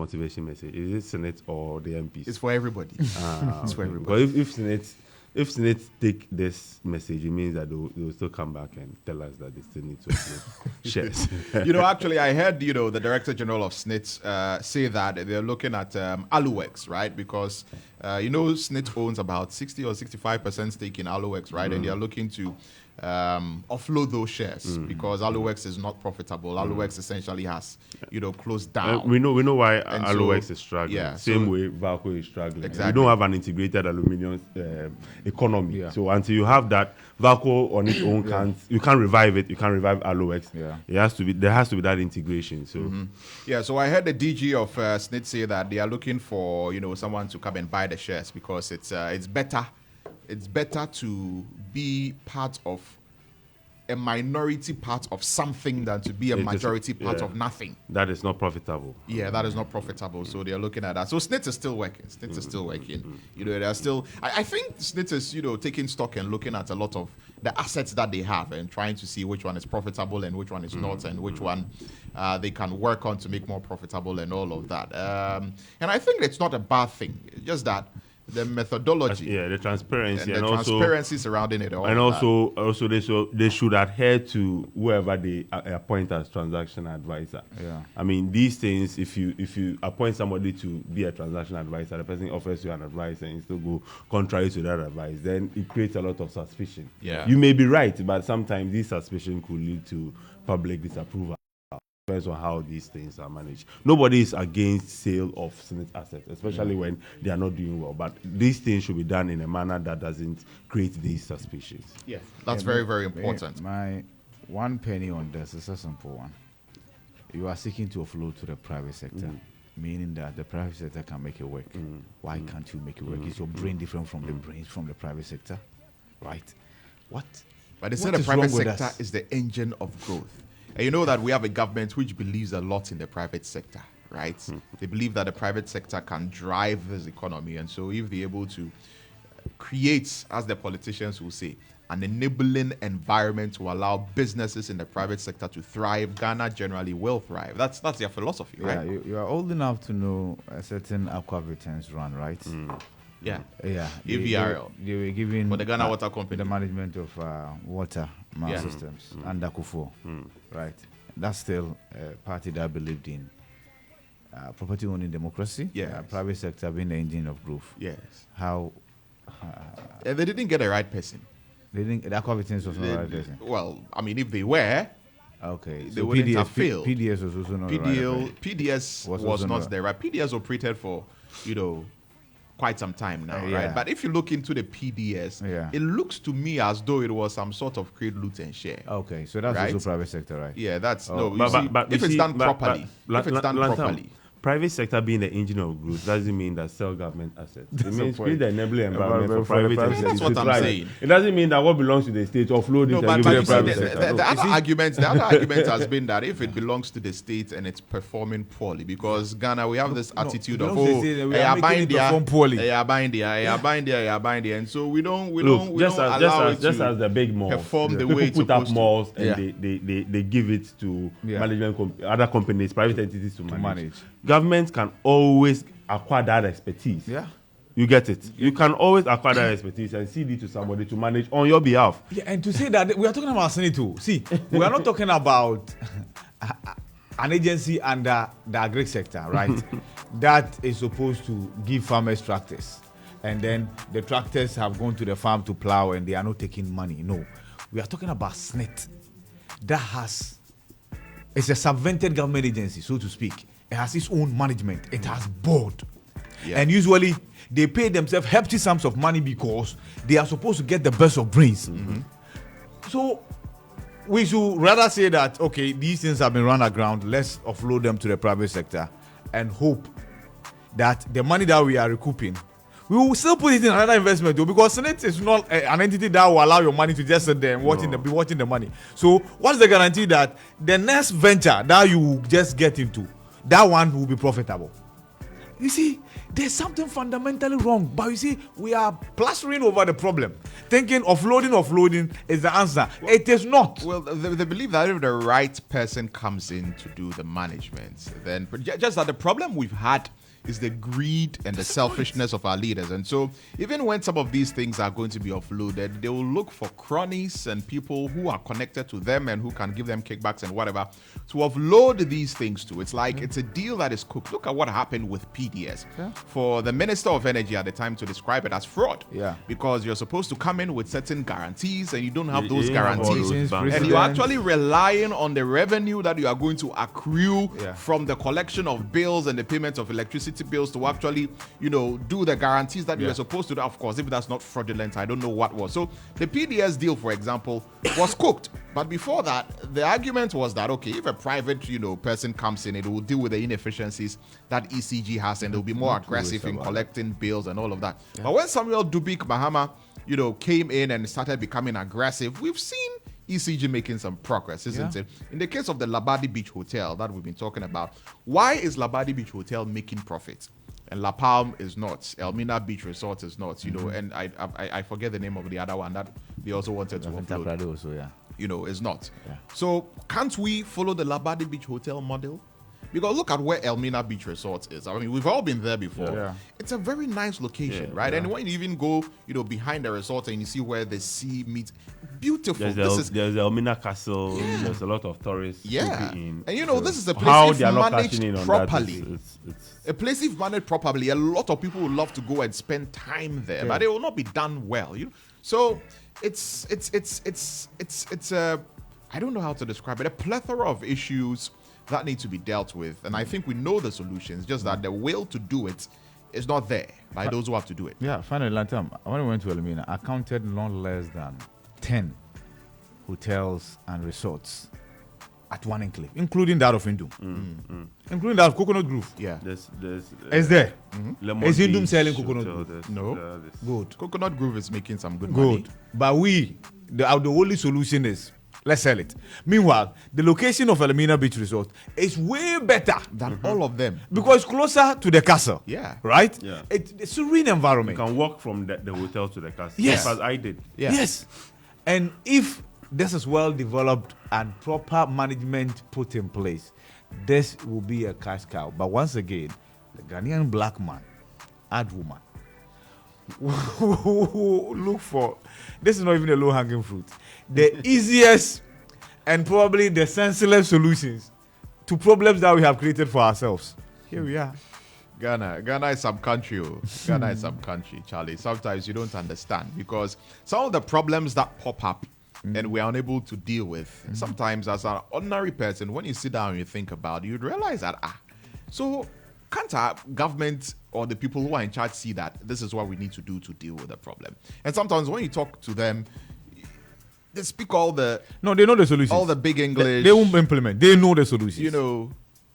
motivation message? Is it Senate or the MPs? It's for everybody. It's for But everybody. if Senate take this message, it means that they'll still come back and tell us that they still need to upload shares. Actually, I heard, the Director General of SNIT say that they're looking at Aluex, right? Because, SNIT owns about 60 or 65% stake in Aluex, right? And they're looking to offload those shares because Aluex is not profitable. Aluex essentially has, closed down. We know why And Aluex is struggling. yeah, Same so- way Valco is struggling. Exactly. We don't have an integrated aluminium economy. Yeah. So until you have that, Valco on its own you can't revive it. You can't revive Aluex. Yeah. There has to be that integration. So Yeah, so I heard the DG of SNIT say that they are looking for someone to come and buy the shares because it's better to be part of a minority part of something than to be a majority part of nothing. that is not profitable. Yeah, that is not profitable. So they are looking at that. So SNIT is still working. SNIT is still working. They are still. I think SNIT is taking stock and looking at a lot of the assets that they have and trying to see which one is profitable and which one is not, and which one they can work on to make more profitable and all of that. And I think it's not a bad thing. It's just that the methodology, The transparency and the also transparency surrounding it, all and of that. also they should adhere to whoever they appoint as transaction advisor. Yeah. I mean, these things, if you appoint somebody to be a transaction advisor, the person offers you an advice and you still go contrary to that advice, then it creates a lot of suspicion. Yeah. You may be right, but sometimes this suspicion could lead to public disapproval. Depends on how these things are managed. Nobody is against sale of Senate assets, especially when they are not doing well. But these things should be done in a manner that doesn't create these suspicions. Yeah, that's very, very important. My one penny on this is a simple one. You are seeking to offload to the private sector, meaning that the private sector can make it work. Why can't you make it work? Is your brain different from the brains from the private sector? Right? What? But they say What the is private wrong with sector us? is the engine of growth. And you know that we have a government which believes a lot in the private sector, right? They believe that the private sector can drive this economy. And so if they're able to create, as the politicians will say, an enabling environment to allow businesses in the private sector to thrive, Ghana generally will thrive. That's their philosophy, Yeah, right? you are old enough to know a certain aqua returns run, right? Yeah. Yeah. AVRL. They were given For the Ghana Water Company. the management of water systems under Kufo, right? That's still a party that believed in property owning democracy. Yes. Private sector being the engine of growth. Yes. How And they didn't get the right person. they think the aqua returns was not the right They- person. well, I mean, if they were, Okay, they wouldn't have failed. PDS was also not the right person. PDS Was was also not not- there, right? PDS operated for, quite some time now, Yeah. right? But if you look into the PDS, Yeah. it looks to me as though it was some sort of create, loot, and share. Okay, so that's Right? also private sector, right? Yeah, that's Oh. no. You But see, if you it's see, done but- properly, but if it's done Lantam, properly, private sector being the engine of growth doesn't mean that sell government assets. It That's means the create point. the enabling environment for For the private private entities sector. That's to what I'm thrive. saying. It doesn't mean that what belongs to the state offload no, it but and give you it to see, the private the sector. other argument has been that if it belongs to the state and it's performing poorly, because Ghana we have this attitude of belongs to the state and we are making it perform poorly. and so we don't Look, just allow as it the big malls, perform the people way it's put up supposed to. malls and Yeah. they give it to Yeah. management other companies, private entities to manage. manage. Government can always acquire that expertise. Yeah. You get it. You can always acquire that expertise and cede it to somebody to manage on your behalf. Yeah, and to say that we are talking about Senate too. See, we are not talking about an agency under the agri sector, right? That is supposed to give farmers tractors, and then the tractors have gone to the farm to plow, and they are not taking money. No, we are talking about SNIT. It's a subvented government agency, so to speak. It has its own management. It has board. Yeah. And usually they pay themselves hefty sums of money because they are supposed to get the best of brains. So we should rather say that, okay, these things have been run aground, let's offload them to the private sector and hope that the money that we are recouping, we will still put it in another investment though, because Senate is not an entity that will allow your money to just sit there and be watching the money. So what's the guarantee that the next venture that you just get into, that one will be profitable? You see, there's something fundamentally wrong. But you see, we are plastering over the problem, thinking offloading is the answer. It is not. Well, they believe that if the right person comes in to do the management, then just that the problem we've had is the greed and the selfishness of our leaders. And so even when some of these things are going to be offloaded, they will look for cronies and people who are connected to them and who can give them kickbacks and whatever to offload these things to. It's like it's a deal that is cooked. Look at what happened with PDS. For the Minister of Energy at the time to describe it as fraud. Yeah. Because you're supposed to come in with certain guarantees and you don't have You those ain't have all guarantees. those banks. And you're actually relying on the revenue that you are going to accrue Yeah. from the collection of bills and the payment of electricity bills to actually, do the guarantees that you Yeah. were supposed to do. Of course, if that's not fraudulent, I don't know what was. So the PDS deal, for example, was cooked. But before that, the argument was that, okay, if a private, person comes in, it will deal with the inefficiencies that ECG has and they'll be more aggressive in collecting bills and all of that. Yeah. But when Samuel Dubik Mahama, came in and started becoming aggressive, we've seen ECG making some progress, isn't it? In the case of the Labadi Beach Hotel that we've been talking about, why is Labadi Beach Hotel making profit? And La Palme is not. Elmina Beach Resort is not. And I forget the name of the other one that they also wanted to upload. Also, yeah. Is not. Yeah. So can't we follow the Labadi Beach Hotel model? Because look at where Elmina Beach Resort is. I mean, we've all been there before. Yeah. It's a very nice location, right? And when you even go, behind the resort and you see where the sea meets, beautiful. There's the Elmina Castle. There's a lot of tourists. Yeah. In. And this is a place how if they are not managed cashing in on properly. that. It's A place if managed properly, a lot of people would love to go and spend time there, but it will not be done well. So it's I don't know how to describe it. A plethora of issues that need to be dealt with, and I think we know the solutions. Just that the will to do it is not there by those who have to do it. Yeah, finally, Lantam, when I went to Elmina, I counted no less than 10 hotels and resorts at one enclave, including that of Indum, including that of Coconut Grove. Yeah. there's Is there? Lemon Is Indum Beach selling Coconut Hotel, Grove? there's, No. there's- Good. Coconut Grove is making some good money. Good. But the only solution is let's sell it. Meanwhile, the location of Elmina Beach Resort is way better Than all of them. because it's closer to the castle. Yeah. Right? Yeah. It's a serene You environment. can walk from the hotel to the castle. Yes. As I did. Yeah. Yes. And if this is well developed and proper management put in place, this will be a cash cow. But once again, the Ghanaian black man and woman who look for this is not even a low hanging fruit. The easiest and probably the senseless solutions to problems that we have created for ourselves. Here we are. Ghana is some country. Ghana is some country, Charlie. Sometimes you don't understand because some of the problems that pop up and we are unable to deal with. Sometimes, as an ordinary person, when you sit down and you think about it, you'd realize that so can't our government or the people who are in charge see that this is what we need to do to deal with the problem? And sometimes when you talk to them, they speak all the No, they know the solutions. all the big English. They won't implement. They know the solutions.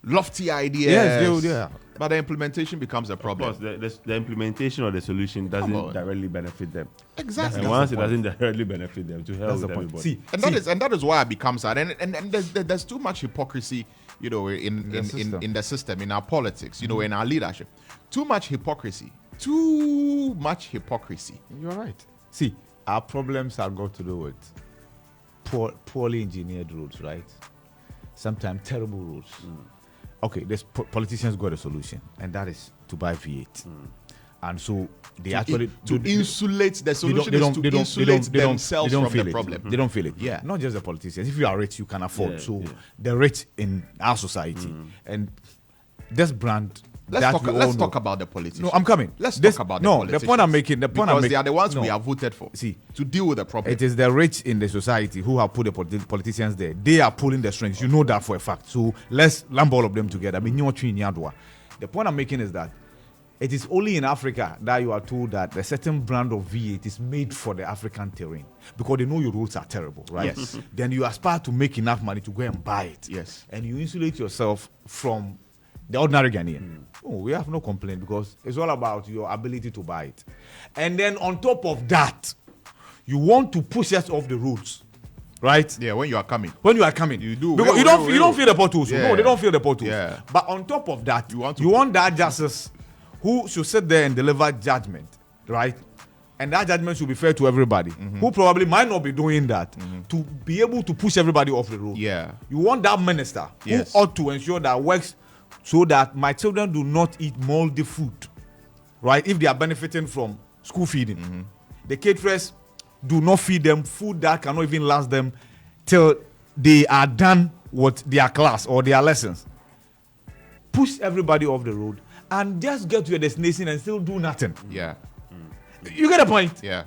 Lofty ideas. Yes, yeah. But the implementation becomes a Of problem. course, the implementation or the solution Come on. doesn't directly benefit them. Exactly. And once it doesn't directly benefit them, to hell That's with the point. everybody. See, And that is why it becomes sad. And there's too much hypocrisy, in the system, in our politics, in our leadership. Too much hypocrisy. Too much hypocrisy. You're right. See, our problems have got to do with poorly engineered roads, right? Sometimes terrible roads. Okay, politicians got a solution, and that is to buy V8. And so they actually Insulate the solution is to insulate themselves from the problem. They don't feel it. Yeah. Not just the politicians. If you are rich, you can afford. Yeah, so yeah. the rich in our society and this brand. Let's talk about the politicians. No, I'm coming. Let's talk about the politicians. The point I'm making. Because they are the ones we have voted for. See, to deal with the problem. it is the rich in the society who have put the politicians there. They are pulling the strings. You know that for a fact. So let's lump all of them together. The point I'm making is that it is only in Africa that you are told that a certain brand of V8 is made for the African terrain because they know your roads are terrible, right? Yes. Then you aspire to make enough money to go and buy it. Yes. And you insulate yourself from the ordinary Ghanaian. Oh, we have no complaint because it's all about your ability to buy it. And then on top of that, you want to push us off the roads, right? Yeah, when you are coming. When you are coming, You do. because you don't feel the potholes. Yeah. No, they don't feel the potholes. Yeah. But on top of that, You want to- you want that justice who should sit there and deliver judgment, right? And that judgment should be fair to everybody, who probably might not be doing that, to be able to push everybody off the road. Yeah. You want that minister Yes. who ought to ensure that works so that my children do not eat moldy food, right? If they are benefiting from school feeding. The caterers do not feed them food that cannot even last them till they are done with their class or their lessons. Push everybody off the road and just get to your destination and still do nothing. Yeah. You get the point? Yeah.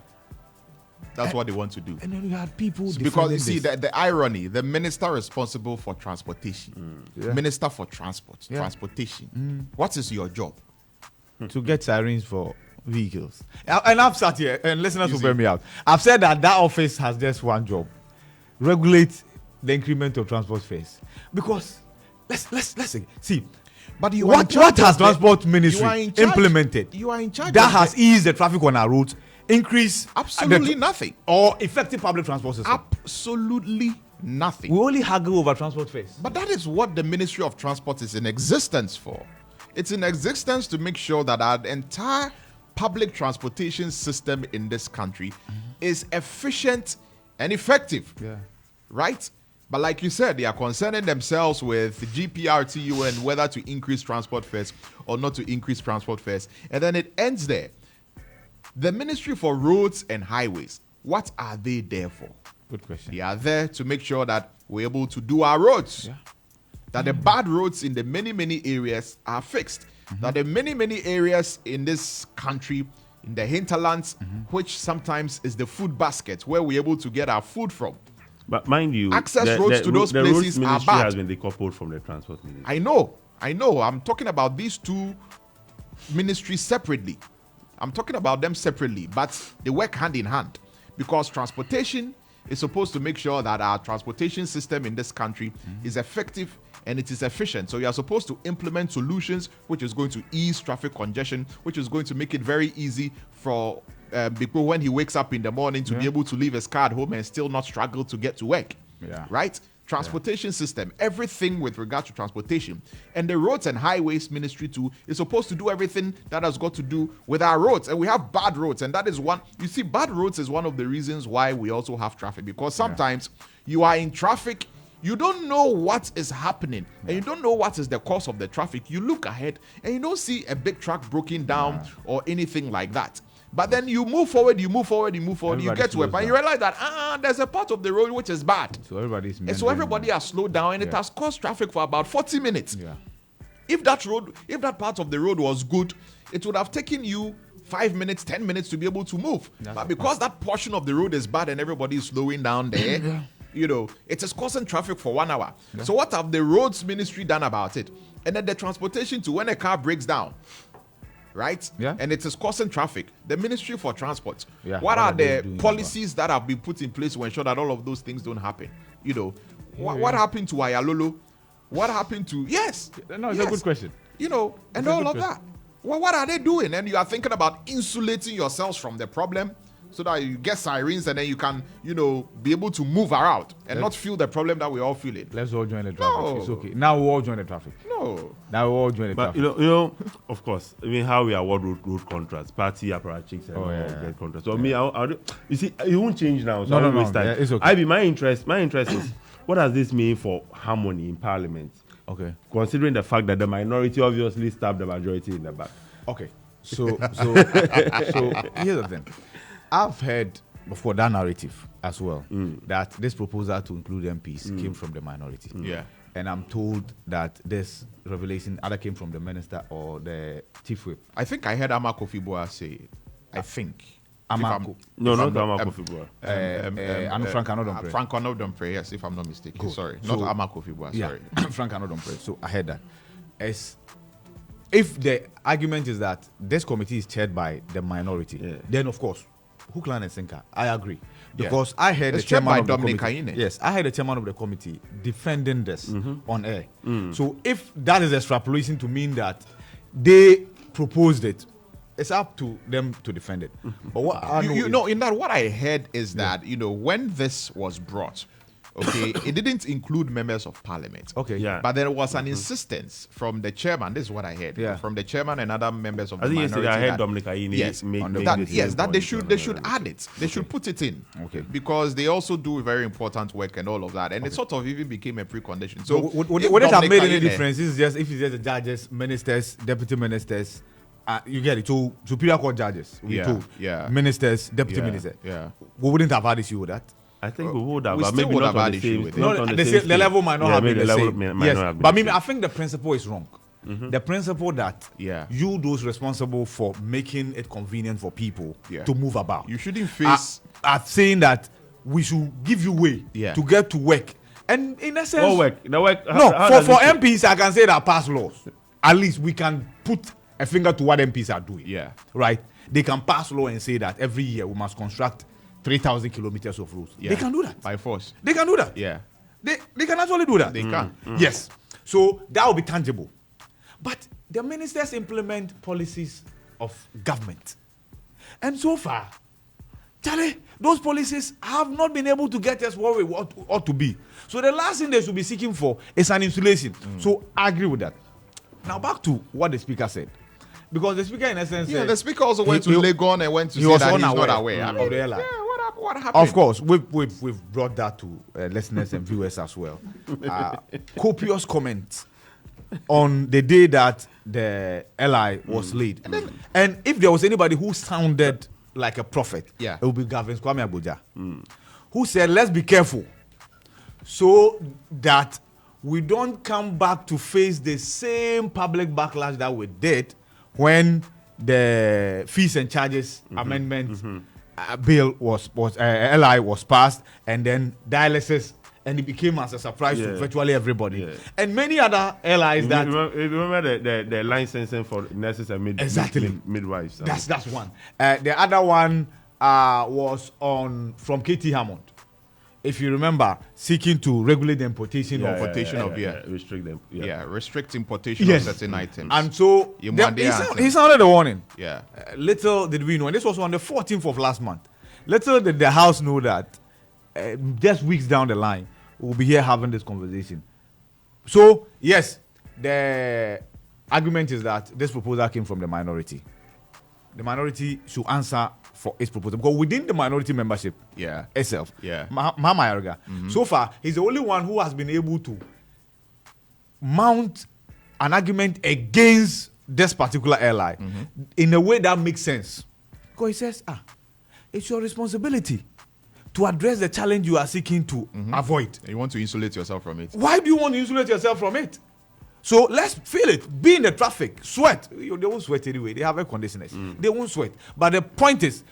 That's what they want to do. And then you had people Because you see this. the irony, the minister responsible for transportation, Yeah. minister for transport, Yeah. transportation. What is your job? to get sirens for vehicles. And I've sat here, and listeners You will see. bear me out. I've said that office has just one job: regulate the increment of transport fares. Because let's see. But you are in What charge has of the- transport you are ministry in charge- implemented You are in charge. that of has the- eased the traffic on our roads, increase absolutely nothing. or effective public transport system? Absolutely nothing. We only haggle over transport fares. But that is what the Ministry of Transport is in existence for. It's in existence to make sure that our entire public transportation system in this country is efficient and effective. Yeah. Right? But like you said, they are concerning themselves with GPRTU and whether to increase transport fares or not to increase transport fares. And then it ends there. The Ministry for Roads and Highways, what are they there for? Good question. They are there to make sure that we're able to do our roads. Yeah. That the bad roads in the many areas are fixed. That the many areas in this country, in the hinterlands, which sometimes is the food basket where we're able to get our food from. But mind you, Access roads to those the roads places are ministry bad. has been decoupled from the transport ministry. I know. I'm talking about these two ministries separately. I'm talking about them separately, but they work hand in hand because transportation is supposed to make sure that our transportation system in this country is effective and it is efficient. So you are supposed to implement solutions which is going to ease traffic congestion, which is going to make it very easy for people when he wakes up in the morning to be able to leave his car at home and still not struggle to get to work. Yeah. Right? Transportation system, everything with regard to transportation. And the Roads and Highways Ministry too is supposed to do everything that has got to do with our roads. And we have bad roads. And that is one, you see, bad roads is one of the reasons why we also have traffic. Because sometimes you are in traffic, you don't know what is happening, and you don't know what is the cause of the traffic. You look ahead and you don't see a big truck broken down or anything like that. But then you move forward, you Everybody get to it, slows and you down. realize that there's a part of the road which is bad. So everybody's And so everybody has slowed down, and it has caused traffic for about 40 minutes. Yeah. If that part of the road was good, it would have taken you 5 minutes, 10 minutes to be able to move. But because that portion of the road is bad and everybody is slowing down there, it is causing traffic for 1 hour. So what have the roads ministry done about it? And then the transportation to when a car breaks down, right? Yeah. And it is causing traffic. The Ministry for Transport. Yeah, What what are are they the doing policies that have been put in place to ensure that all of those things don't happen? What happened to Ayalolo? What happened to No, it's a good question. and It's a all good of that. Well, what are they doing? And you are thinking about insulating yourselves from the problem so that you get sirens and then you can, be able to move around and not feel the problem that we're all feeling. Let's all join the traffic. No. It's okay. Now we all join the traffic. No. Now we all join the But traffic. of course, how we award road contracts, party apparatchiks and all yeah. get contracts. So me, you see, it won't change now. So No, I won't no, waste time. yeah, it's okay. My interest is, what does this mean for harmony in Parliament? Okay. Considering the fact that the minority obviously stabbed the majority in the back. Okay. So here's the thing. I've heard before that narrative as well that this proposal to include MPs came from the minority. Yeah. And I'm told that this revelation either came from the minister or the chief whip. I think I heard Ama Kofi Boa say, I think. Amako. No, If not I'm Dama not- Kofi Boa. Anu Frank Anodompre. Frank Onodompre, yes, if I'm not mistaken. Good. Sorry. So- not Ama Kofi Boa, Yeah, sorry. Frank Anodompre. So I heard that. If the argument is that this committee is chaired by the minority, then of course, hook, line, and sinker. I agree. Because I heard It's the chaired chairman by of the Dominic committee. Kaine. Yes, I heard the chairman of the committee defending this on air. So if that is extrapolation to mean that they proposed it, it's up to them to defend it. But what I know is- In that, what I heard is that, when this was brought, okay, it didn't include members of parliament. Okay. Yeah. But there was an insistence from the chairman. This is what I heard. Yeah. From the chairman and other members of I the think minority. yesterday I heard that- Dominic Ayine Yes, make that, this yes, that they point should on add it. They should put it in. Okay. Because they also do very important work and all of that, and it sort of even became a precondition. So So would if it have Dominic made any Ayine- difference? If it's just the judges, ministers, deputy ministers, you get it. So superior court judges, we Yeah, told. yeah. Ministers, deputy Yeah, ministers. yeah. We wouldn't have had issue with that. I think we would have, We but still maybe would not have on had the issue same. with it. not No, on the, same the level might not Yeah, have maybe been the the level same. might Yes, not have been but I the mean, same. I think the principle is wrong. The principle that Yeah. you, those responsible for making it convenient for people Yeah. to move about, You shouldn't face. are saying that we should give you way Yeah. to get to work. And in essence, What work? The work. no, how for does it- MPs, I can say that pass laws. At least we can put a finger to what MPs are doing. Yeah. Right? They can pass law and say that every year we must construct 3,000 kilometers of roads. Yeah. They can do that. By force. They can do that. Yeah. They can actually do that. They can. Yes. So that will be tangible. But the ministers implement policies of government. And so far, Charlie, those policies have not been able to get us where we ought to be. So the last thing they should be seeking for is an insulation. So I agree with that. Now back to what the speaker said. Because the speaker in essence Yeah, said, the speaker also went to he- Legon and went to he say was that he's unaware not aware. I of mean, the airline. yeah, what happened? of course, we've brought that to listeners and viewers as well. Copious comments on the day that the LI was laid. And if there was anybody who sounded like a prophet, Yeah. it would be Gavin Kwame Abuja, who said, let's be careful so that we don't come back to face the same public backlash that we did when the fees and charges amendment bill was LI was passed, and then dialysis, and it became as a surprise to Yeah. virtually everybody, Yeah. and many other LIs that Remember the licensing for nurses and Exactly. midwives. that's one. The other one was on from KT Hammond. If you remember, seeking to regulate the importation of importation of beer. restrict them. Yeah, restrict importation Yes. of certain items. And so You the- want the he, answer. he sounded a warning. yeah. Little did we know, and this was on the 14th of last month. Little did the House know that just weeks down the line, we'll be here having this conversation. So, yes, the argument is that this proposal came from the minority. The minority should answer for its proposal, because within the minority membership Yeah. itself, Yeah. Mahama Ayariga, so far, he's the only one who has been able to mount an argument against this particular ally in a way that makes sense. Because he says, it's your responsibility to address the challenge you are seeking to avoid. You want to insulate yourself from it. Why do you want to insulate yourself from it? So let's feel it. Be in the traffic. Sweat. They won't sweat anyway. They have air conditioners. They won't sweat. But the point is,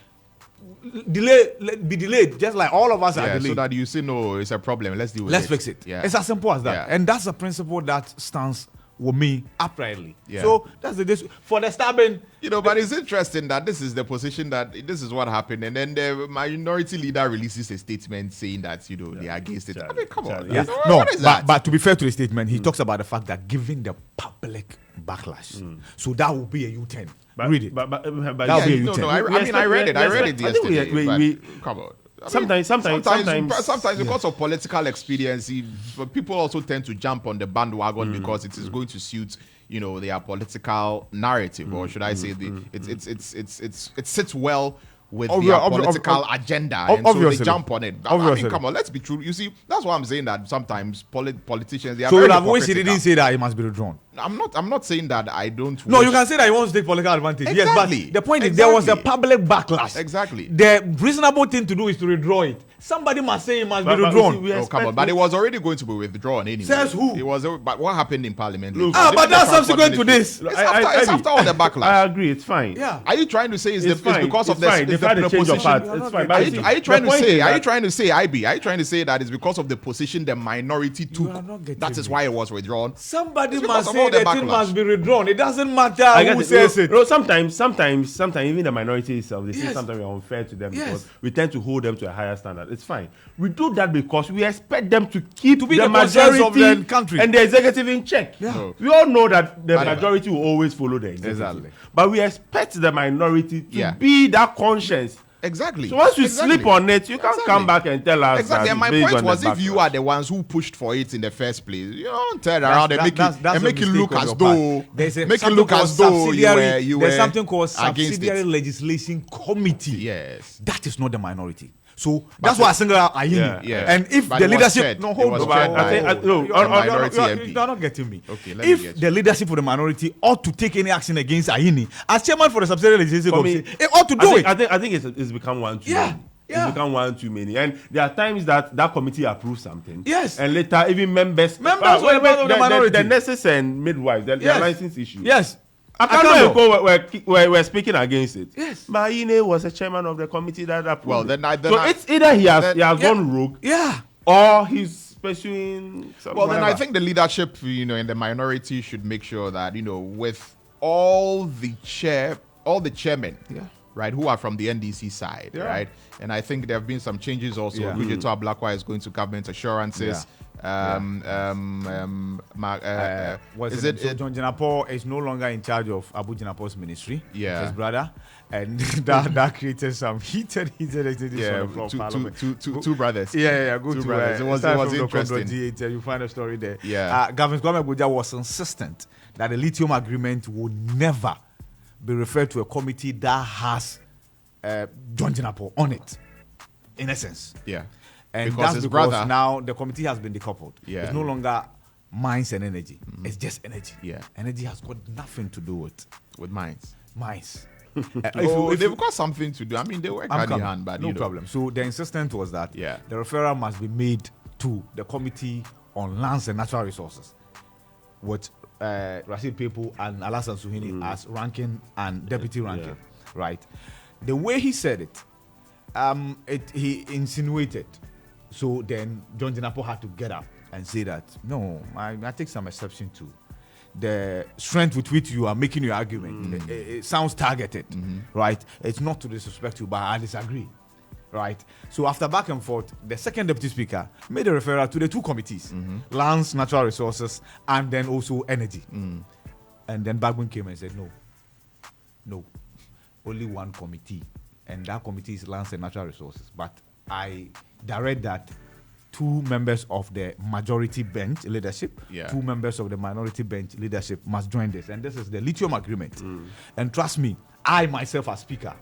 be delayed, just like all of us are Yeah, delayed. so that you say no, it's a problem. Let's deal with Let's it. fix it. Yeah. It's as simple as that. Yeah. And that's a principle that stands with me uprightly. Yeah. So that's this for the stabbing. You know, but it's interesting that this is the position that this is what happened, and then the minority leader releases a statement saying that they are against it. I mean, come on, Charlie. yes. No, What is that? but to be fair to the statement, he talks about the fact that given the public backlash, so that will be a U-turn. Read it. But That yeah, would be a no, U-turn. no, I mean, I read it. I read it I think yesterday. but come on. I mean, sometimes because of political expediency, but people also tend to jump on the bandwagon because it is going to suit their political narrative, or should I say it sits well with their political agenda, and so they obviously. jump on it. But, I mean, Obviously. come on, let's be true. You see, that's why I'm saying that sometimes politicians they are So very you'd have wished he hypocritical. didn't say that he must be withdrawn. I'm not saying that I don't. No, wish- you can say that he wants to take political advantage. Exactly. Yes, but the point is there was a Exactly. public backlash. Exactly. The reasonable thing to do is to withdraw it. Somebody must say he must be But withdrawn. we Oh, come on, but it was already going to be withdrawn anyway. Says who? It was, but what happened in Parliament? Look, later? but Didn't that's the Transport subsequent to Ministry- this. It's after all the I backlash. agree. It's fine. Yeah. Are you trying to say it's It's fine. because of It's fine. the They've had a change of position? heart. It's fine. Are But Are you you, see, are you trying the to point say? is Are you that- trying to say? IB? Are you trying to say that it's because of the position the minority took? are not getting That is me. why it was withdrawn. Somebody It's because must of say all the the thing backlash. must be withdrawn. It doesn't matter I get who it. says it. No, sometimes even the minority itself, they say Yes. sometimes we're unfair to them Yes. because we tend to hold them to a higher standard. It's fine. We do that because we expect them to keep be the the concerns of majority the country. and the executive in check. Yeah. No. We all know that the But- majority will always follow the executive. Exactly. But we expect the minority to Yeah. be that conscience Exactly. So once you Exactly. sleep on it, you can't come back and tell us. Exactly. that And my based point on was, the if you backlash. are the ones who pushed for it in the first place, you don't turn around and make it a make it mistake look on as your though part. There's make it something look called as though subsidiary- you there's were something called against subsidiary it. legislation committee. Yes. That is not the minority. So that's why I single out Ayini. Yeah, yeah. And if But the it was leadership, chaired. no, It hold was on. chaired by a minority MP. You are not getting me. Okay, let me if get you. the leadership of the minority ought to take any action against Ayini, as chairman for the subsidiary legislation For me, committee, it ought to do it. I think it's become one too Yeah, many. yeah. It's become one too many. And there are times that committee approves something. Yes. And later, even members. Members were part of the minority. The nurses and midwives, the Yes. license issue. Yes. I Akando. can't know we're speaking against it. Yes. Maine was a chairman of the committee that approved. Well, it. then so it's either he has Yeah. gone rogue Yeah. or he's pursuing. Well, then I whatever. think the leadership, in the minority should make sure that, with all the chairmen, right, who are from the NDC side, right? And I think there have been some changes also. Yeah. Kujeto Ablakwa is going to government assurances. Was Is it, it John Jinapo is no longer in charge of Abu Jinapo's ministry? Yeah. His brother. And that created some heated activities yeah, on the floor of Parliament. two brothers. Yeah. Go Two to brothers. It was start from interesting. the G8, you find a story there. Yeah. Governor Kwame Agbodza was insistent that the lithium agreement would never be referred to a committee that has John Jinapo on it, in essence. Yeah. And Because that's his because brother- now the committee has been decoupled. Yeah. It's no longer mines and energy. It's just energy. Yeah. Energy has got nothing to do with With mines. mines. They've got something to do. I mean, they work hand in hand, but no problem. So the insistence was that Yeah. the referral must be made to the Committee on Lands and Natural Resources, with Rashid Pepu and Alasan Suhini as ranking and deputy ranking, right? The way he said it, he insinuated. So then John Jinapo had to get up and say that, no, I take some exception to the strength with which you are making your argument. It sounds targeted, right? It's not to disrespect you, but I disagree, right? So after back and forth, the second deputy speaker made a referral to the two committees, lands, natural resources, and then also energy. And then Bagwin came and said, no, only one committee, and that committee is lands and natural resources. But I direct that 2 members of the majority bench leadership, 2 members of the minority bench leadership must join this. And this is the lithium agreement. And trust me, I myself as speaker,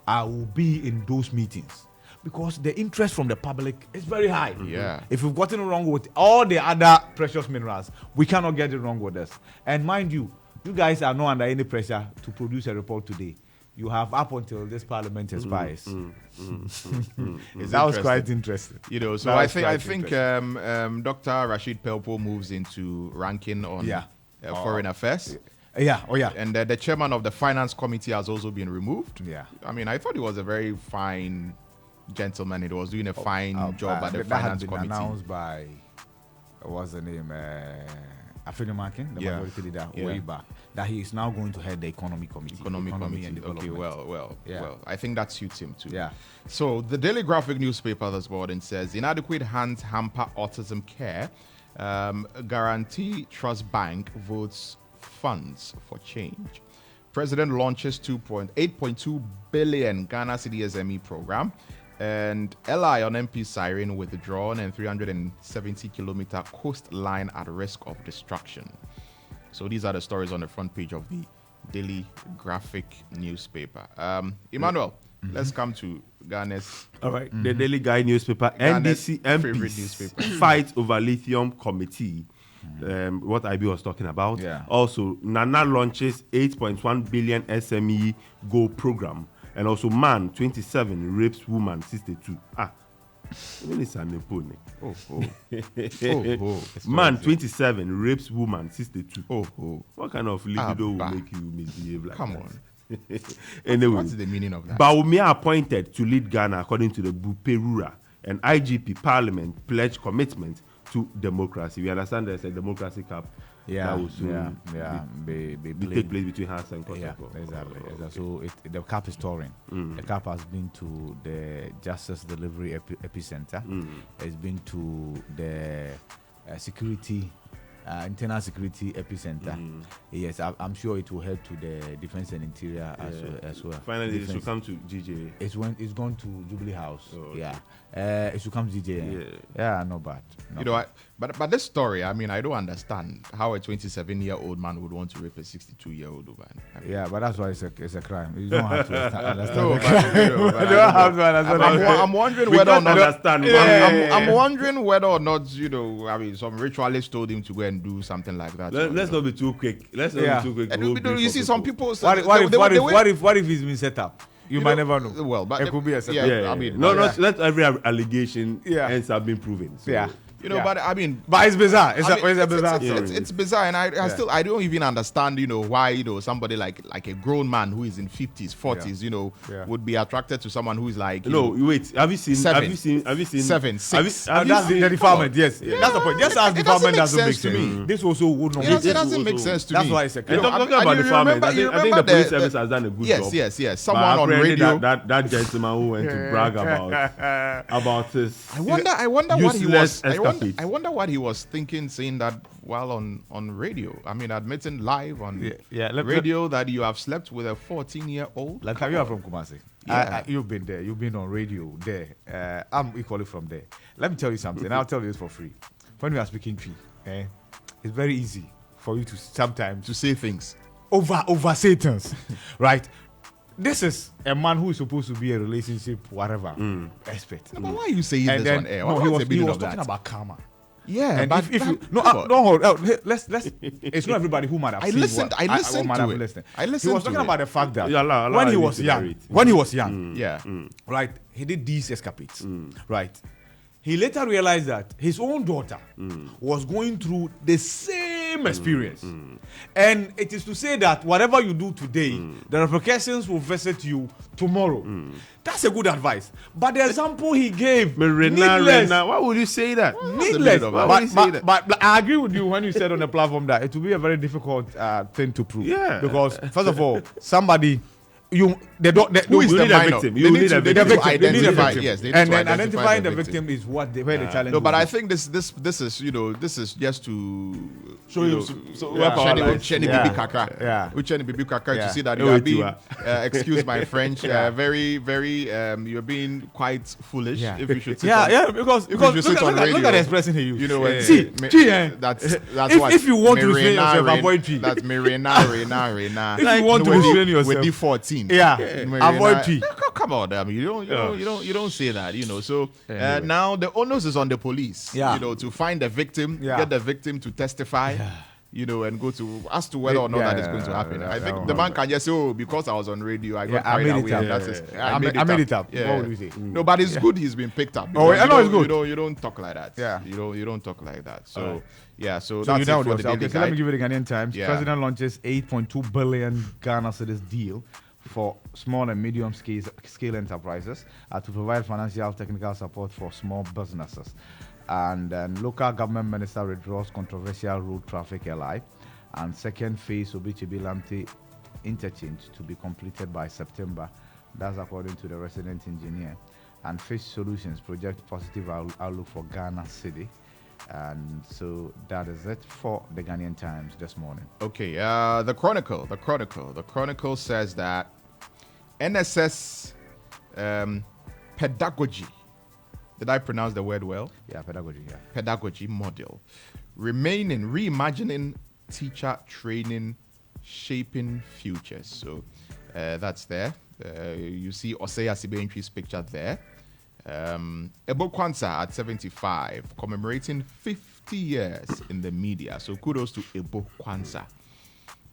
I will be in those meetings because the interest from the public is very high. Yeah. If we've gotten it wrong with all the other precious minerals, we cannot get it wrong with this. And mind you, you guys are not under any pressure to produce a report today. You have up until this parliament expires. That was quite interesting. So I think Dr. Rashid Pelpo moves into ranking on foreign affairs. Yeah. And the chairman of the finance committee has also been removed. Yeah. I mean, I thought he was a very fine gentleman. He was doing a fine job at the that finance had been committee. announced by, what's the name? Afinimakin, the majority leader, way back, that he is now going to head the economy committee. Economy committee. And development. Okay, well. I think that suits him too. Yeah. So the Daily Graphic newspaper this morning says inadequate hands hamper autism care. Guarantee Trust Bank votes funds for change. President launches 8.2 billion Ghana Cedi SME program. And LI on MP siren withdrawn and 370-kilometer coastline at risk of destruction. So these are the stories on the front page of the Daily Graphic newspaper. Emmanuel, let's come to Ghana's. All right. The Daily Guide newspaper. Ghana's NDC favorite MPs newspaper. fight over lithium committee. What IB was talking about. Yeah. Also, Nana launches 8.1 billion SME Go program. And also, man 27 rapes woman 62. When is an opponent? Man 27 rapes woman 62. What kind of libido will make you misbehave like Come that? on. Anyway, What's the meaning of that? Baumia appointed to lead Ghana according to the Buperura, and IGP Parliament pledged commitment to democracy. We understand there's a democracy cap that will soon be take place between Hans and Yeah, Kotoko. exactly. So the cap is touring. The cap has been to the Justice Delivery Epicenter. It's been to the security internal security epicenter. Yes, I'm sure it will help to the defense and interior as well. Finally, defense. it should come to GJ. It's gone to Jubilee House. Oh, okay. Yeah. It should come to GJ. Yeah, not bad. You know, but this story, I mean, I don't understand how a 27-year-old man would want to rape a 62-year-old woman. I mean, Yeah, but that's why it's a crime. You don't have to understand. No, the but, crime. you know, but You don't have to understand. I'm wondering We whether or don't not. understand. I'm wondering whether or not, you know, I mean, some ritualist told him to go and do something like that. Let's not be too quick. Let's not Yeah. be too quick. And to hold you grief see, for some people. people. What if it's been set up? You might never know. Well, but it could be a setup. yeah, I mean, no, but- not every allegation Yeah. ends up being proven. So, Yeah. You know, Yeah. but I mean, But it's bizarre. It's I mean, a bizarre story. it's bizarre, and I don't even understand, you know, why, you know, somebody like a grown man who is in 50s, 40s, you know, Yeah. would be attracted to someone who is like, you No, know, wait. Have you seen? Seven. Have you seen? 7, 6. Have you That's seen? the department, yes. That's the point. Just as it department doesn't doesn't make make sense to sense. me. This also would not It make doesn't sense. make sense to That's me. why it's a And crime. talking and about you the farmers, remember- I you think the remember police the- service has done a good Yes, job. yes. But Someone on apparently radio. that gentleman who went to brag about his. I wonder what he useless was. escapades. I wonder what he was thinking, saying that while on radio. I mean, admitting live on radio that you have slept with a 14-year-old. Like, you are from Kumasi. Yeah. You've been there. You've been on radio there. I'm equally from there. Let me tell you something. I'll tell you this for free. When we are speaking tree, it's very easy for you to sometimes To say things. over Satan's, right? This is a man who is supposed to be a relationship whatever expert. But why are you saying And this then on air? no, What's he the was meaning of talking that? about karma. Yeah, And but if you that- no, come on. don't hold. Let's. It's not everybody who might have I seen listened- what- I listened what might to have it. listened. I listened He was to talking it. about the fact that Yeah, allow when he him was to young, narrate. Yeah. right, he did these escapades, right. He later realized that his own daughter was going through the same experience. And it is to say that whatever you do today, the repercussions will visit you tomorrow. That's a good advice. But the example he gave, needless. Why would you say that? Needless. Why would you say that? But I agree with you when you said on the platform that it will be a very difficult thing to prove. Yeah. Because, first of all, somebody... Who is the a minor? victim. They You need need to a they victim. need to They need a identify. victim. Yes, they need And to then identify identifying the victim is what where the challenge No, but will I be. think this is, you know, this is just to Show you you know, so yeah. power lies. Sheni Yeah. Bibi Kakra. Yeah. Sheni Bibi Kakra Yeah. to see that Oh, you are it being, you excuse my French, Yeah. very, you're being quite foolish. Yeah. If you should sit Yeah, on, yeah, because you should sit on look at radio. the expression he used. You know, when See, that's if, what. if you want to restrain yourself, avoid tree. That's Rena. If you want to restrain yourself, with D14. yeah, avoid tree. Come on, I mean, you don't say that, you know. So now the onus is on the police, Yeah. you know, to find the victim, Yeah. get the victim to testify, you know, and go to as to whether or not that is going to happen. I think the man can just say, "Oh, because I was on radio, I got Yeah, I carried made away." it up. and that's it. I made it up. Yeah. What would you say? No, but it's good he's been picked up. Oh, because I know you it's don't- good. You don't talk like that. Yeah. You don't talk like that. So yeah, so So that's you it down for with the yourself. daily Okay, so let me guide. give you the Ghanaian Times. Yeah. President launches 8.2 billion Ghana cedis deal for small and medium scale enterprises to provide financial technical support for small businesses. And then local government minister withdraws controversial road traffic LI. And second phase of Bichibilamte interchange to be completed by September. That's according to the resident engineer. And Fish Solutions project positive outlook for Ghana City. And so that is it for the Ghanaian Times this morning. Okay, the Chronicle says that NSS pedagogy. Did I pronounce the word well? Yeah, pedagogy, yeah. Pedagogy model. Reimagining teacher training, shaping futures. So that's there. You see Osei Asibentri's picture there. Ebo Kwanzaa at 75, commemorating 50 years in the media. So kudos to Ebo Kwanzaa.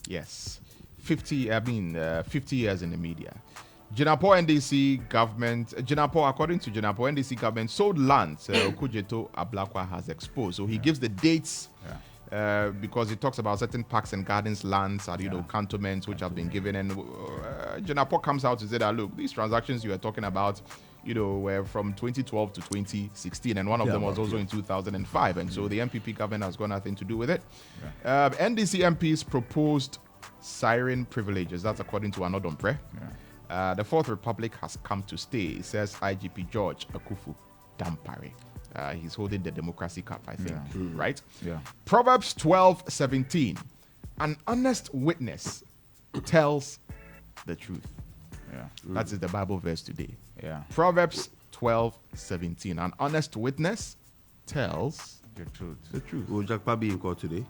Yes, 50 years in the media. Jinapo NDC government, according to Jinapo NDC government, sold land Okujeto Ablakwa has exposed. So he gives the dates because he talks about certain parks and gardens lands and, cantonments which have been given. And Jinapo comes out to say that, look, these transactions you were talking about, were from 2012 to 2016. And one of them was also in 2005. And so the MPP government has got nothing to do with it. NDC MPs proposed siren privileges. That's according to Anodompre. The Fourth Republic has come to stay, says IGP George Akufu Dampare. He's holding the Democracy Cup, I think, right? Yeah. Proverbs 12:17. An honest witness tells the truth. Yeah. That is the Bible verse today. Yeah. Proverbs 12:17. An honest witness tells The truth. the truth. Will Jack Pa be in court today?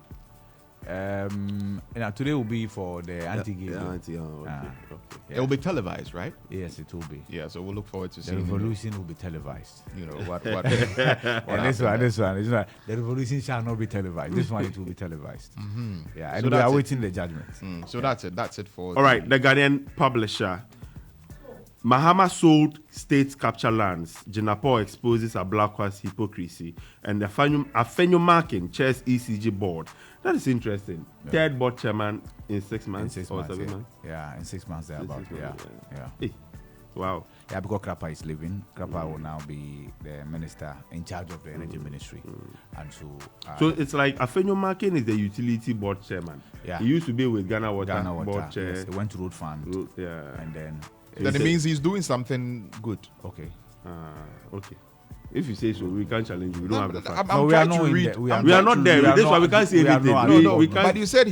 Today will be for the anti-gay. Yeah, law. okay. It will be televised, right? Yes, it will be. Yeah, so we'll look forward to The seeing revolution will be televised. what And this one. The revolution shall not be televised. This one, it will be televised. Yeah, and So we are that's it. waiting the judgment. So that's it. That's it for All right, the Ghanaian publisher. Mahama sold state capture lands. Jinapor exposes a Blackwa's hypocrisy. And the Afenyo Markin chairs ECG board. That is interesting. Third board chairman in 6 months In 6 or months, 7 yeah. months. Yeah, in 6 months there about. 6 Yeah, months, yeah. Hey, wow. Yeah, because Krapa is leaving. Krapa will now be the minister in charge of the energy ministry. And So it's like Afenyo Markin is the utility board chairman. Yeah. He used to be with Ghana Water, Ghana Water. board chair. Yes, he went to Road Fund. Yeah. And then, Then it means he's doing something good. okay. Okay. If you say so, we can't challenge you. We don't have the facts. I'm No, we are trying not to in read. there. We I'm We are trying not to there. read. That's why we can't say we are anything. not- We- No, we but can't. you said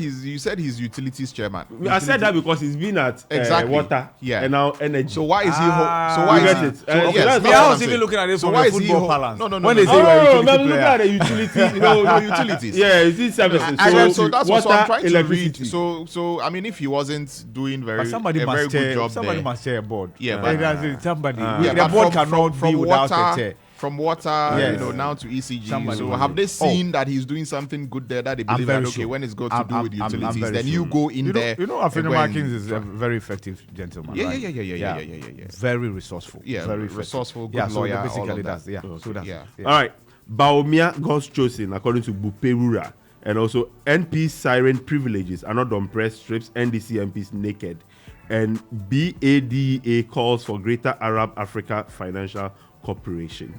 he's utilities chairman. I said that because he's been at Exactly. water Yeah. and now energy. So why is he? So Ah, why you is get he? it. So, Okay, yes, that's that's Me, what I what was I'm even saying. looking at it So from why a is he? football balance. No, When they say Oh, we're a I'm utility looking player. at the utility. No utilities. Yeah, it's these services. So that's what I'm trying to electricity. read. So I mean, if he wasn't doing But somebody a very must good chair. job Somebody there, must chair a board. Yeah, Like but- that's it, somebody. yeah, the but board cannot be without water, a chair. from water, Yes. now to ECG. Somebody So must have do they it. seen that he's doing something good there that they believe very that okay, sure. when it's got to I'm- do with I'm utilities, very then sure. you go in there. You know, and Afenyo go Markins and is a very effective gentleman. Yeah, right? yeah. Very resourceful. Yeah, very effective. resourceful, good yeah, so lawyer, basically all of that's that. yeah. So that's Yeah. yeah. All right. Baumia God's chosen, according to Buperura. And also, NP siren privileges are not on press strips NDC MPs naked. And BADA calls for greater Arab Africa financial cooperation.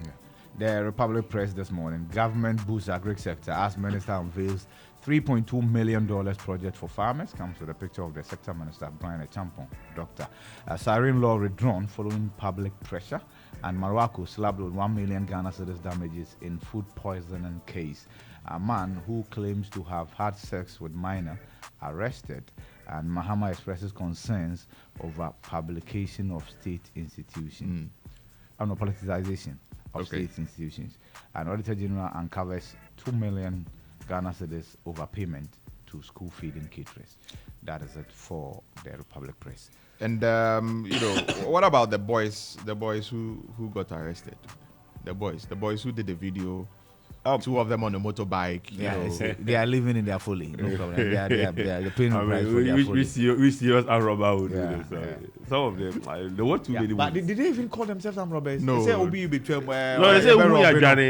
The Republic Press this morning. Government boosts agri sector as minister unveils $3.2 million project for farmers. Comes with a picture of the sector minister, Brian Champon, doctor. Siren law withdrawn following public pressure. And Morocco slapped with 1 million Ghana cedis damages in food poisoning case. A man who claims to have had sex with minor arrested. And Mahama expresses concerns over publication of state institutions. No, politicization of Okay. state institutions. And Auditor General uncovers 2 million Ghana cedis overpayment to school feeding caterers. That is it for the Republic Press. And what about the boys? The boys who got arrested? The boys who did the video. Two of them on a motorbike. You know. They are living in their folly. No problem. They are paying I a price for mean, their folly. we serious armed robber would Yeah, do this. yeah. Some of them, they want too many. But movies. did they even call themselves armed robbers? No. They say Obi between No, they say we are Johnny.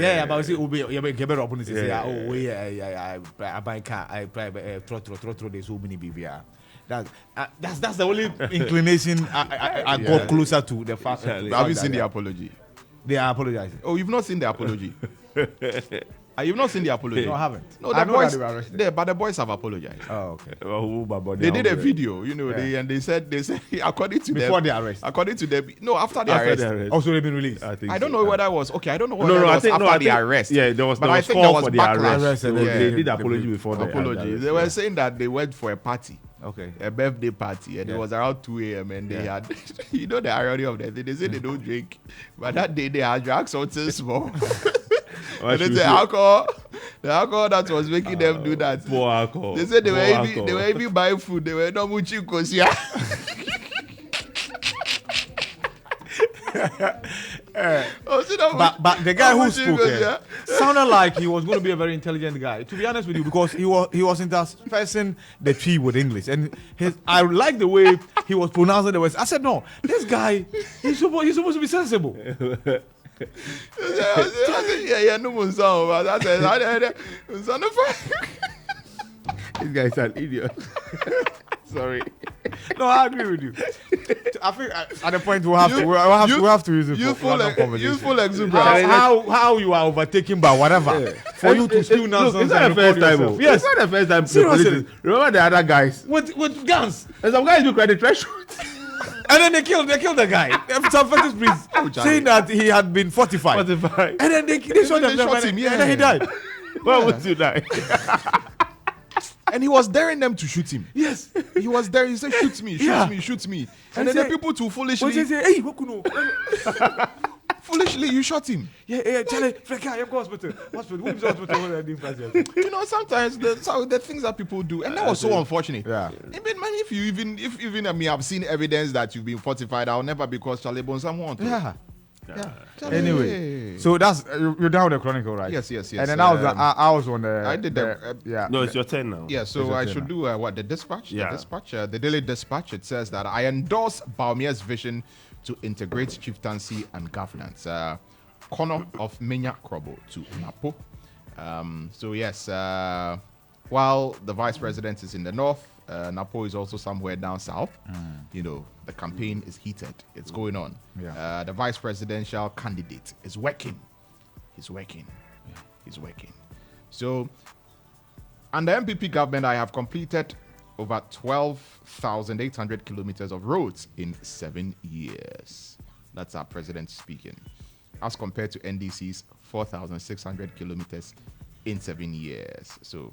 Yeah, but I say Obi, yeah, but get better up on this. Yeah. Oh, I buy car, I throw there's so many BBR. That's the only inclination I got closer to the fact. Have you seen the apology? They are apologizing. Oh, you've not seen the apology. You've not seen the apology. No, I haven't. No, I the know that boys. they were arrested. But the boys have apologized. Oh, okay. They did a video, they said according to Before them, the arrest. according to them, no, after the After arrest. the arrest. Also, they've been released. I think I don't so. know whether it was okay. I don't know whether No, it I was think after the arrest. Yeah, there was But there I was think call there was for the backlash. arrest. So Yeah. they did apology before the Apology. arrest. They were saying that they went for a party, Okay. a birthday party, and it Yeah. was around 2 a.m. and they Yeah. had, the irony of that. They say they don't drink, but that day they had drank something small. And they say alcohol, the alcohol that was making them do that. Poor alcohol. They said they Poor were alcohol. even buying food. They were not muching kosia. But the guy who spoke sounded like he was going to be a very intelligent guy. To be honest with you, because he was interspersing the tree with English, and I like the way he was pronouncing the words. I said, no, this guy he's supposed to be sensible. This guy is an idiot. Sorry. No, I agree with you. I think at the point we have to use it for random conversation. Youthful exuberance. How you are overtaken by whatever for you to steal nonsense. It's not and the first record time. yourself. Yes. Yes, It's not the first time. Seriously. Remember the other guys? with guns. And some guys look at the threshold. And then they killed the guy. Some fetish priest saying that he had been fortified. And then they shot him. him, yeah. And then he died. Why would you die? And he was daring them to shoot him. Yes. He was there. He said, "Shoot me, shoot me, shoot me." And then the people too foolishly, Hey, Wakuno. foolishly, you shot him. Yeah, Charlie, Freka, you go hospital. Who's hospital? You know, sometimes the things that people do, and that was so unfortunate. Yeah. Even man, if even I mean, I've seen evidence that you've been fortified, I'll never because Charlie Bonsom won. Yeah. Charlie. Anyway, so that's you're down with the Chronicle, right? Yes. And then I was on the. I did yeah. No, it's your turn now. Yeah, so I should do the dispatch. Yeah. The dispatch, the daily dispatch. It says that I endorse Baumia's vision to integrate chieftaincy and governance. Corner of Menya Krobo to Napo. So yes, while the vice president is in the north, Napo is also somewhere down south. You know, the campaign is heated. It's going on. Yeah. The vice presidential candidate is working. He's working. So, under MPP government, I have completed over 12,800 kilometers of roads in 7 years. That's our president speaking. As compared to NDC's 4,600 kilometers in 7 years. So,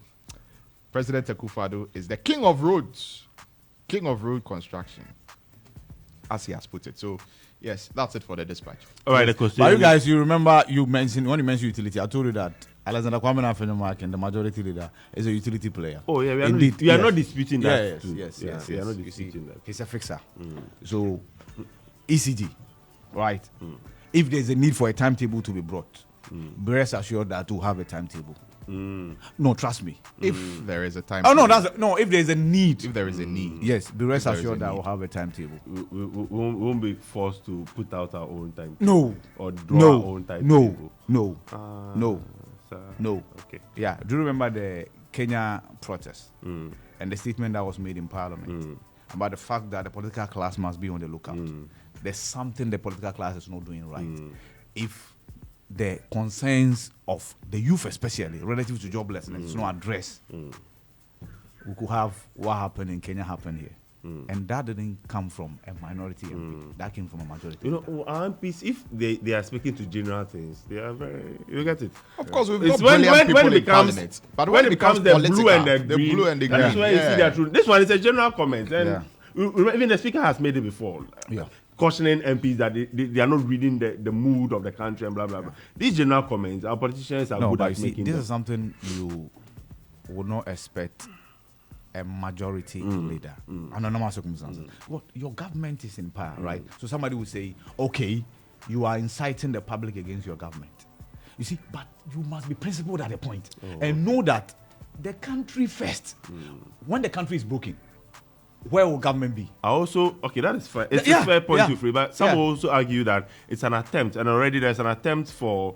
President Akufo-Addo is the king of roads, king of road construction, as he has put it. So, yes, that's it for the dispatch. All right, the question. But you guys, you remember when you mentioned utility, I told you that Alexander Kwame Afenyumarkin, the majority leader, is a utility player. Oh yeah, we are Indeed, we are yes. not disputing that. Yes, too. yes, Yeah, yes. we are not You see, disputing that. he's a fixer. So, ECG, right? If there's a need for a timetable to be brought, be rest assured that we'll have a timetable. No, trust me. If there is a time. If there's a need. If there is a need. Yes, be rest there is assured a that need. we'll have a timetable. We won't be forced to put out our own time. No. Or draw our own time. No. No. Okay. Yeah. Do you remember the Kenya protest and the statement that was made in Parliament about the fact that the political class must be on the lookout? There's something the political class is not doing right. If the concerns of the youth, especially relative to joblessness, is not addressed, we could have what happened in Kenya happen here. And that didn't come from a minority MP. That came from a majority. You know, our MPs, if they are speaking to general things, they are very. You get it. Of course, we've It's got brilliant people it in becomes, Parliament. But when it becomes the political, blue and the green, blue and the green. that's why you see their truth. This one is a general comment, and Yeah. even the speaker has made it before. Yeah. Cautioning MPs that they are not reading the mood of the country and blah blah blah. These general comments, our politicians are No, good but you at see, making this them. is something you would not expect a majority leader under normal circumstances. What your government is in power, right? So somebody will say, okay, you are inciting the public against your government. You see, but you must be principled at a point and know that the country first. When the country is broken, where will government be? I also, okay, that is fair. It's Yeah, a fair point yeah, to free, but some yeah. will also argue that it's an attempt, and already there's an attempt for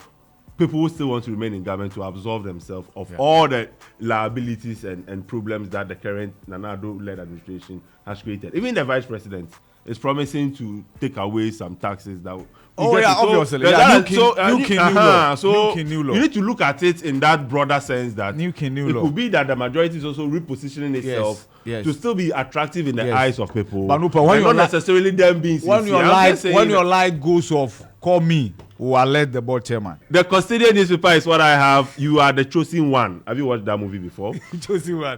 people who still want to remain in government to absolve themselves of all the liabilities and problems that the current Nana-Addo-led administration has created. Even the vice president is promising to take away some taxes that. Obviously. New law. You need to look at it in that broader sense that New it law. could be that the majority is also repositioning itself yes. to still be attractive in the Yes. eyes of people, But no, but when and your not li- necessarily them being When sincere. your I'm light, just saying when that your light goes off, call me. Who will alert the board chairman. the custodian newspaper is what I have. You are the chosen one. Have you watched that movie before? Chosen one.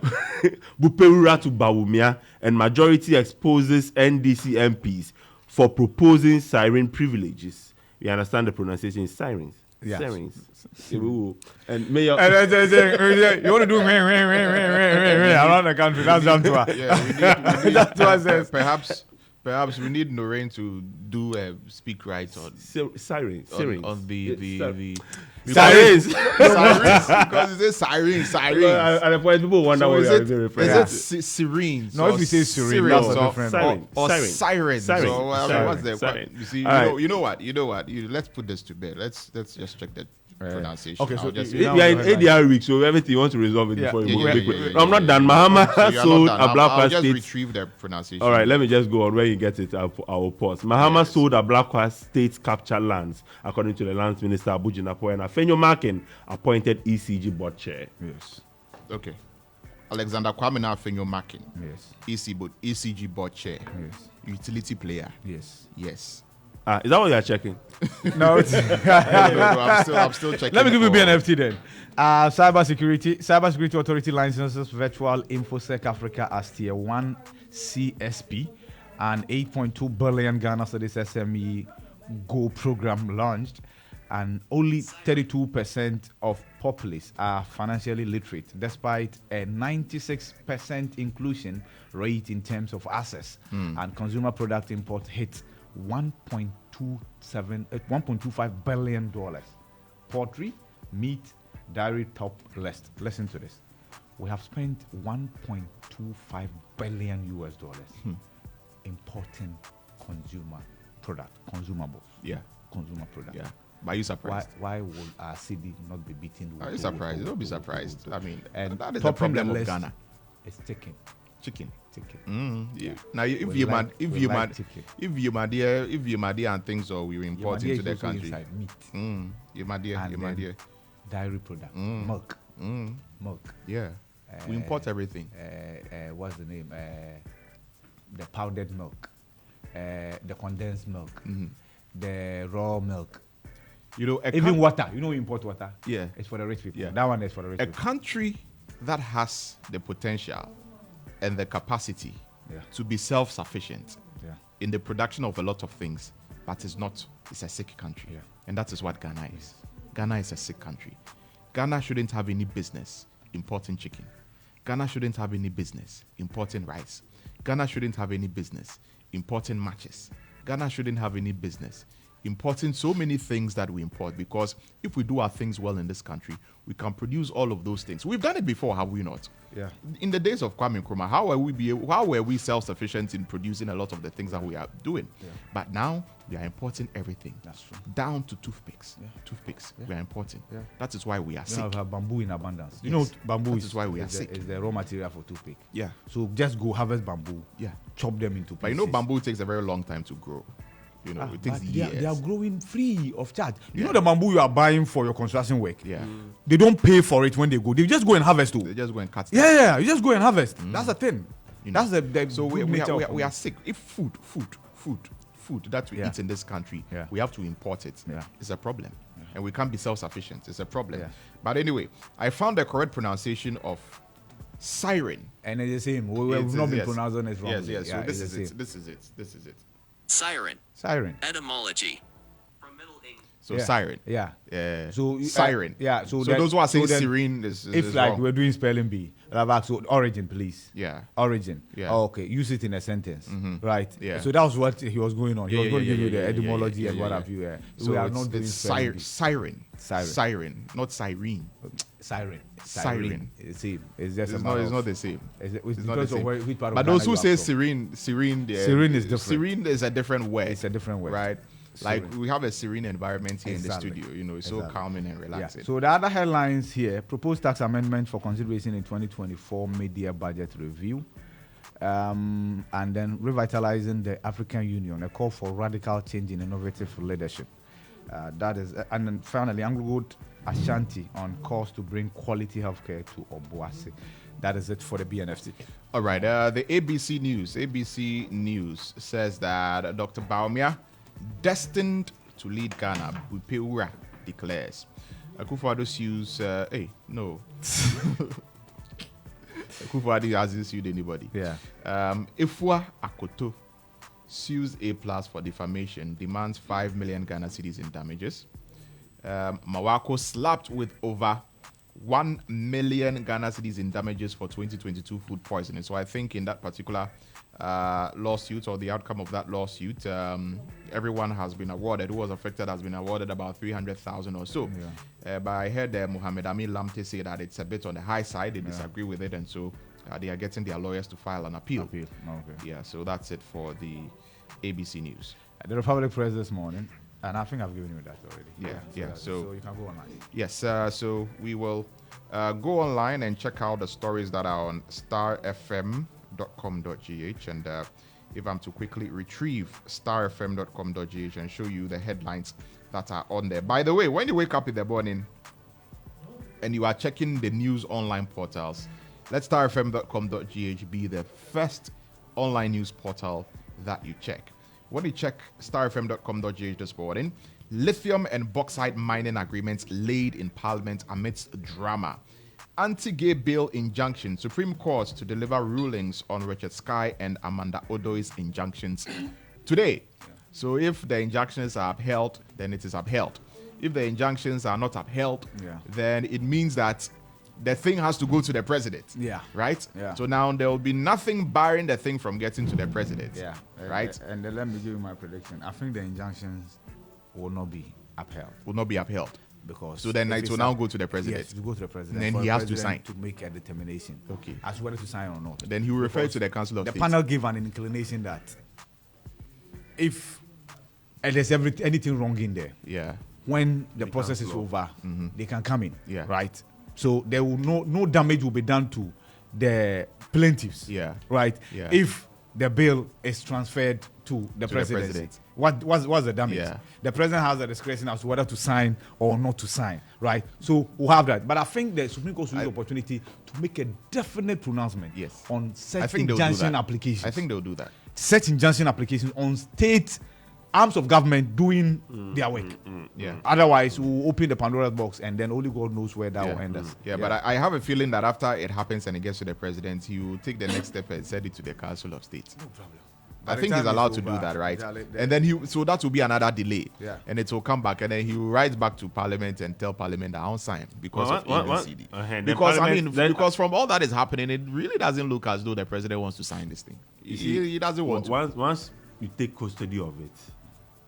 Buperura to Bawumia, and majority exposes NDC MPs for proposing siren privileges. You understand the pronunciation is sirens. Yes. Sirens. And Mayor. You want to do around the country? That's down to her. Yeah, we need That's what I says. perhaps we need Noreen to do a speak right on Sirens. on the Sirens. sirens because it says sirens. At the point, people wonder So what is you are it referring to. syrenes? No, if you say serene, that's a different. or Siren. sirens. Siren. So, Siren. what's the Siren. you see? All right. You know what? Let's put this to bed. Let's just check the pronunciation. Okay, so I'll just you- We are in ADR week, so everything you want to resolve it Yeah. before you Yeah, move. yeah, I'm not yeah, done. yeah. Mahama So you're sold not done. a Black I'll just State. retrieve the pronunciation. All right, let me just go on. When you get it, I'll pause. Mahama sold a Black State captured lands, according to the lands minister Abuji Napo, and Afenyo Markin appointed ECG board chair. Yes. Okay. Alexander Kwame Afenyo Makin, Yes. ECG board chair, Yes. utility player. Yes. Yes. Is that what you're checking? No, it's No, I'm still checking. let me give you for- BNFT then. Cybersecurity Authority licenses Virtual InfoSec Africa as Tier 1 CSP and 8.2 billion Ghana cedis SME Go program launched, and only 32% of populace are financially literate, despite a 96% inclusion rate in terms of access. And consumer product import hit $1.25 billion. Poultry, meat, dairy top list. Listen to this. We have spent 1.25 billion US dollars importing consumables. Yeah. Consumer product. Yeah. But are you surprised? Why would our city not be beaten? Are you surprised? Don't be surprised. I mean, And that is the topping problem the of list Ghana. is chicken. Chicken. Yeah. Now, if We you like- mad, if we you like mad, chicken. if you mad and things, or we import Yamadiya into is the also country. inside meat. You mad, And you then mad, dairy product, milk. yeah. We import everything. What's the name? The powdered milk, the condensed milk, the raw milk. You know, Even water. You know, we import water. Yeah. It's for the rich people. Yeah. That one is for the rich A people. country that has the potential and the capacity Yeah. to be self-sufficient Yeah. in the production of a lot of things, but is not, it's a sick country. Yeah. And that is what Ghana is. Ghana is a sick country. Ghana shouldn't have any business importing chicken. Ghana shouldn't have any business importing rice. Ghana shouldn't have any business importing matches. Ghana shouldn't have any business importing so many things that we import, because if we do our things well in this country, we can produce all of those things. We've done it before, have we not? Yeah. In the days of Kwame Nkrumah, how were we self-sufficient in producing a lot of the things that we are doing? Yeah. But now we are importing everything. That's true. Down to toothpicks. Yeah. Toothpicks. Yeah. We are importing. Yeah. That is why we are You sick. have bamboo in abundance. You Yes. know, bamboo That is why we are sick. Is the raw material for toothpick. Yeah. So just go harvest bamboo. Yeah. Chop them into pieces. But you know, bamboo takes a very long time to grow. You know, it takes But years. they are growing free of charge. You Yeah. know the bamboo you are buying for your construction work. Yeah. They don't pay for it when they go. They just go and harvest too. They just go and cut. Yeah, you just go and harvest. That's the thing. You know. That's the So we good nature of are bamboo. sick. If food that we Yeah. eat in this country, Yeah. we have to import it. Yeah. It's a problem. And we can't be self-sufficient. It's a problem. Yeah. But anyway, I found the correct pronunciation of siren. And it's the same. We've It's- not been yes. pronouncing it wrongly. Yes, yes. Yeah, So this it's is the it. same. This is it. Siren. Siren. Etymology. From Middle English. So Yeah. siren. Yeah. Yeah. So, siren. yeah, so So that- those who are saying so then serene is If like wrong. we're doing spelling bee, Ravak, so origin, please. Yeah. Origin. Yeah. Oh, okay. Use it in a sentence. Right. Yeah. So that was what he was going on. He Yeah, was going to yeah, give you yeah, the yeah, etymology yeah, and yeah, what yeah. have you. Yeah. So we are it's, not doing it's spelling bee. siren. Siren. Siren, not siren. Siren. Siren. It's the same. It's just It's a not. matter It's of- not the same. It's It's not the because of same. where, which part of But those Ghana who you say are from. serene, Serene is different. Serene is a different word. It's a different word. right? Like Serene. we have a serene environment here Exactly. in the studio. You know, it's so Exactly. calming and Yeah. relaxing. So the other headlines here: proposed tax amendment for consideration in 2024 mid-year budget review, and then revitalizing the African Union, a call for radical change in innovative leadership. That is, and then finally, Anglo-Gold Ashanti on course to bring quality healthcare to Obuasi. That is it for the BNFC. All right. The ABC News. ABC News says that Dr. Baumia, destined to lead Ghana, Bupeura declares. Akufo-Addo sues. Hey, no. Akufo-Addo hasn't sued anybody. Yeah. Ifwa Akoto sues A+ for defamation, demands 5 million Ghana cedis in damages. Mawako slapped with over 1 million Ghana cedis in damages for 2022 food poisoning. So I think in that particular lawsuit, or the outcome of that lawsuit, everyone has been awarded, who was affected has been awarded about 300,000 or so. Yeah. But I heard Muhammad Amin Lamte say that it's a bit on the high side. They disagree with it, and so they are getting their lawyers to file an appeal. Okay. Yeah, so that's it for the ABC News. The Republic Press this morning, and I think I've given you that already. Yeah. So you can go online. Yes, so we will go online and check out the stories that are on starfm.com.gh. And if I'm to quickly retrieve starfm.com.gh and show you the headlines that are on there. By the way, when you wake up in the morning and you are checking the news online portals, Let starfm.com.gh be the first online news portal that you check. When you check starfm.com.gh this morning, lithium and bauxite mining agreements laid in Parliament amidst drama. Anti-gay bill injunction. Supreme Court to deliver rulings on Richard Sky and Amanda Odoi's injunctions today. So if the injunctions are upheld, then it is upheld. If the injunctions are not upheld, then it means that the thing has to go to the president. Yeah. Right? Yeah. So now there will be nothing barring the thing from getting to the president. Yeah. Right? And let me give you my prediction. I think the injunctions will not be upheld. Will not be upheld. Because so then it will now go to the president. Yes, it will go to the president. And then he has to sign. To make a determination. Okay. As to whether to sign or not. Then he will refer to the Council of the State. panel gave an inclination that if there's anything wrong in there, when the process is over, they can come in. Yeah. Right? So there will no damage will be done to the plaintiffs. Yeah. Right? Yeah. If the bill is transferred to the president. What's the damage? Yeah. The president has the discretion as to whether to sign or not to sign, right? So we'll have that. But I think the Supreme Court will use the opportunity to make a definite pronouncement on such injunction applications. I think they'll do that. Such injunction applications on state arms of government doing their work. Otherwise, we'll open the Pandora's box and then only God knows where that will end us. But I have a feeling that after it happens and it gets to the president, he will take the next step and send it to the Council of State. No problem. I think he's allowed to do that, right? And then so that will be another delay. Yeah. And it will come back, and then he will write back to Parliament and tell Parliament that I won't sign because of ABCD. Because from all that is happening, it really doesn't look as though the president wants to sign this thing. He doesn't want to. Once you take custody of it,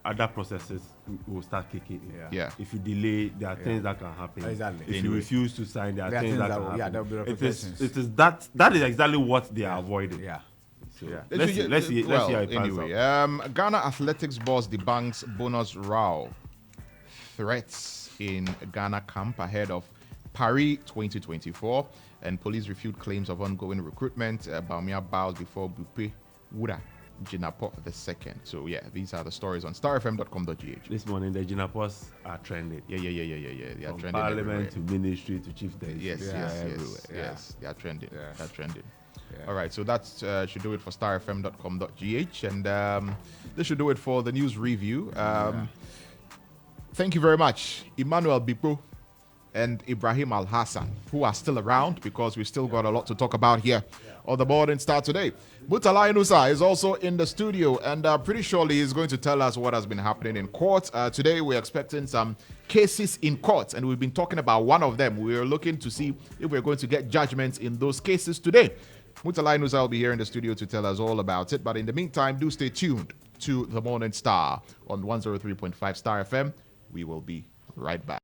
other processes will start kicking in. If you delay, there are things that can happen. Exactly. If you refuse to sign, there are things that can happen. There will be repercussions. It is that is exactly what they are avoiding. So let's see how it pans out. Ghana athletics boss debunks bonus row threats in Ghana camp ahead of Paris 2024, and police refute claims of ongoing recruitment. Bawumia bows before Bupe Wura Jinapo II. So these are the stories on starfm.com.gh. This morning the Jinapos are trending. They are From trending Parliament everywhere. to Ministry to Chieftains. Yes, they are trending. They're trending. All right, so that should do it for starfm.com.gh, and this should do it for the news review. Thank you very much, Emmanuel Bipo and Ibrahim Al Hassan, who are still around because we still got a lot to talk about here on the Morning Star today. Murtala Inusa is also in the studio, and pretty surely he's going to tell us what has been happening in court. Today we're expecting some cases in court, and we've been talking about one of them. We're looking to see if we're going to get judgments in those cases today. Murtala Inusa will be here in the studio to tell us all about it. But in the meantime, do stay tuned to the Morning Star on 103.5 Star FM. We will be right back.